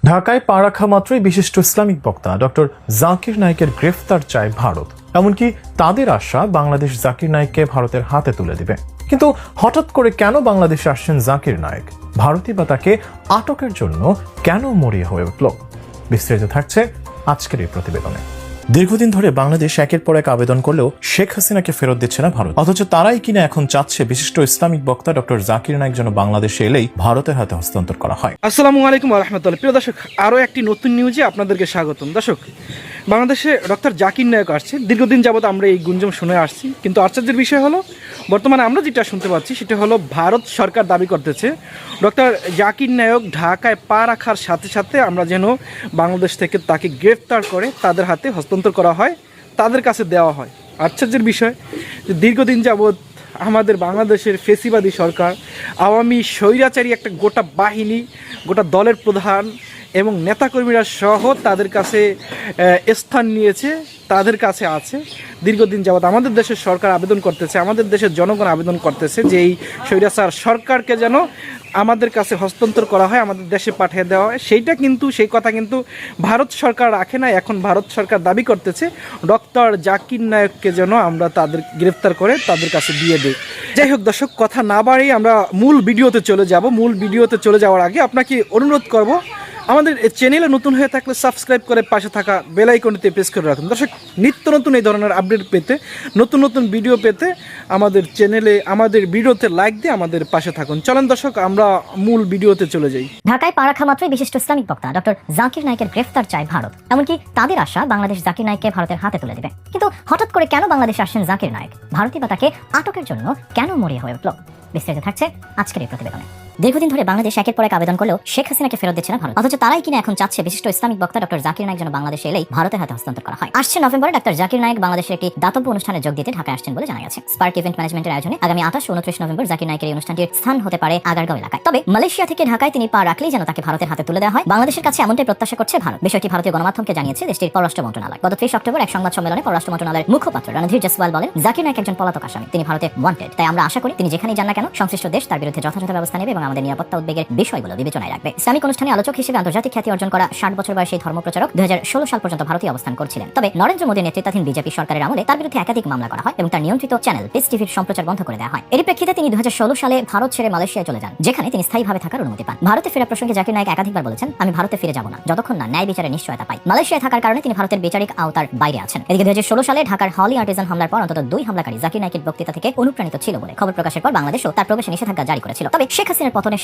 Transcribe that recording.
ঢাকায় পা রাখা মাত্রই বিশিষ্ট ইসলামিক বক্তা ডক্টর জাকির নায়েকের গ্রেফতার চায় ভারত। এমনকি তাদের আশা বাংলাদেশ জাকির নায়েককে ভারতের হাতে তুলে দিবে। কিন্তু হঠাৎ করে কেন বাংলাদেশে আসছেন জাকির নায়েক? ভারতই বা তাকে আটকের জন্য কেন মরিয়া হয়ে উঠল? বিস্তারিত থাকছে আজকের এই প্রতিবেদনে। দীর্ঘদিন ধরে বাংলাদেশ একের পর এক আবেদন করলেও শেখ হাসিনাকে ফেরত দিচ্ছে না ভারত, অথচ তারাই কিনা এখন চাচ্ছে বিশিষ্ট ইসলামিক বক্তা ডক্টর জাকির নায়েক যেন বাংলাদেশে এলেই ভারতের হাতে হস্তান্তর করা হয়। আসসালামু আলাইকুম ওয়া রাহমাতুল্লাহ। প্রিয় দর্শক, আরও একটি নতুন নিউজে আপনাদেরকে স্বাগতম। দর্শক, বাংলাদেশে ডক্টর জাকির নায়েক আসছে। দীর্ঘদিন যাবত আমরা এই গুঞ্জন শুনে আসছি, কিন্তু আশ্চর্যের বিষয় হলো বর্তমানে আমরা যেটা শুনতে পাচ্ছি সেটা হলো ভারত সরকার দাবি করতেছে ডক্টর জাকির নায়েক ঢাকায় পা রাখার সাথে সাথে আমরা যেন বাংলাদেশ থেকে তাকে গ্রেফতার করে তাদের হাতে হস্তান্তর করা হয়, তাদের কাছে দেওয়া হয়। আশ্চর্যের বিষয় যে দীর্ঘদিন যাবৎ আমাদের বাংলাদেশের ফেসিবাদী সরকার আওয়ামী স্বৈরাচারী একটা গোটা বাহিনী, গোটা দলের প্রধান এবং নেতাকর্মীরা সহ তাদের কাছে স্থান নিয়েছে, তাদের কাছে আছে। দীর্ঘদিন যাবৎ আমাদের দেশের সরকার আবেদন করতেছে, আমাদের দেশের জনগণ আবেদন করতেছে যে এই স্বৈরাচার সরকারকে যেন আমাদের কাছে হস্তান্তর করা হয়, আমাদের দেশে পাঠিয়ে দেওয়া হয়। সেই কথা কিন্তু ভারত সরকার রাখে না। এখন ভারত সরকার দাবি করতেছে ডক্টর জাকির নায়েককে যেন আমরা তাদের গ্রেফতার করে তাদের কাছে দিয়ে দিই। যাই হোক দর্শক, কথা না বাড়িয়ে আমরা মূল ভিডিওতে চলে যাব। মূল ভিডিওতে চলে যাওয়ার আগে আপনাকে অনুরোধ করব, আমাদের চ্যানেলে নতুন হয়ে থাকলে সাবস্ক্রাইব করে পাশে থাকা বেল আইকনটিতে প্রেস করে রাখুন। দর্শক, নিত্য নতুন এই ধরনের আপডেট পেতে, নতুন নতুন ভিডিও পেতে আমাদের চ্যানেলে, আমাদের ভিডিওতে লাইক দিয়ে আমাদের পাশে থাকুন। চলেন দর্শক, আমরা মূল ভিডিওতে চলে যাই। ঢাকায় পা রাখা মাত্রই বিশিষ্ট ইসলামিক বক্তা ডক্টর জাকির নায়েকের গ্রেফতার চায় ভারত। এমনকি তাদের আশা বাংলাদেশ জাকির নায়েককে ভারতের হাতে তুলে দেবে। কিন্তু হঠাৎ করে কেন বাংলাদেশে আসছেন জাকির নায়েক? ভারতই বা তাকে আটকের জন্য কেন মরিয়া হয়ে উঠল? বিস্তারিত থাকছে আজকের এই প্রতিবেদনে। দীর্ঘদিন ধরে বাংলাদেশ একের পর এক আবেদন করলেও শেখ হাসিনাকে ফেরত দিচ্ছে না ভারত, অথচ তারাই কিনা এখন চাচ্ছে বিশিষ্ট ইসলামিক বক্তা ডক্টর জাকির নায়েক যেন বাংলাদেশে এলেই ভারতের হাতে হস্তান্তর করা হয়। আসছে নভেম্বরে ডক্টর জাকির নায়েক বাংলাদেশের একটি দাতব্য অনুষ্ঠানে যোগ দিতে ঢাকায় আসছেন বলে জানা গেছে। স্পার্ক ইভেন্ট ম্যানেজমেন্টের আয়োজনে আগামী 28 ও 29 নভেম্বর জাকির নায়েকের এই অনুষ্ঠানটির স্থান হতে পারে আগারগাঁও এলাকায়। তবে মালয়েশিয়া থেকে ঢাকায় তিনি পা রাখলেই যেন তাকে ভারতের হাতে তুলে দেওয়া হয়, বাংলাদেশের কাছে এমনটাই প্রত্যাশা করছে ভারত। বিষয়টি ভারতীয় গণমাধ্যমকে জানিয়েছে দেশটির পররাষ্ট্র মন্ত্রণালয়। গত 30 অক্টোবর এক সংবাদ সম্মেলনে পররাষ্ট্র মন্ত্রণালয়ের মুখপাত্র রণধীর জসওয়াল বলেন, জাকির নায়েক একজন পলাতক আসামি, তিনি ভারতে ওয়ান্টেড। তাই আমরা আশা করি তিনি যেখানেই যান না কেন সংশ্লিষ্ট দেশ তার বিরুদ্ধে যথাযথ ব্যবস্থা নেবে এবং আমাদের নিরাপত্তা উদ্বেগের বিষয়গুলো বিবেচনায় রাখবে। ইসলামিক অনুষ্ঠানে আলোচক হিসেবে আন্তর্জাতিক খ্যাতি অর্জন করা 60 বছর বয়সী ধর্মপ্রচারক 2016 সাল পর্যন্ত ভারতে অবস্থান করছিলেন। তবে নরেন্দ্র মোদী নেতৃত্বাধীন বিজেপি সরকারের আমলে তার বিরুদ্ধে একাধিক মামলা করা হয় এবং তার নিয়ন্ত্রিত চ্যানেল পিস টিভির সম্প্রচার বন্ধ করে দেওয়া হয়। এর প্রেক্ষিতে তিনি 2016 সালে ভারত ছেড়ে মালয়েশিয়ায় চলে যান, যেখানে তিনি স্থায়ীভাবে থাকার অনুমতি পান। ভারতে ফেরা প্রসঙ্গে জাকির নায়েক একাধিকবার বলেছেন, আমি ভারতে ফিরে যাব না যতক্ষণ না ন্যায় বিচারের নিশ্চয়তা পাই। মালয়েশিয়ায় থাকার কারণে তিনি ভারতের বিচারিক আওতার বাইরে আছেন। এদিকে 2016 সালে ঢাকার হলি আর্টিজান হামলার পর অন্তত 2 হামলাকারী জাকির নায়েকের বক্তৃতা থেকে অনুপ্রাণিত ছিল বলে খবর প্রকাশের পর বাংলাদেশও তার প্রবেশে নিষেধাজ্ঞা জারি করেছিল। তবে শেখ হাসিনার পতনের সেই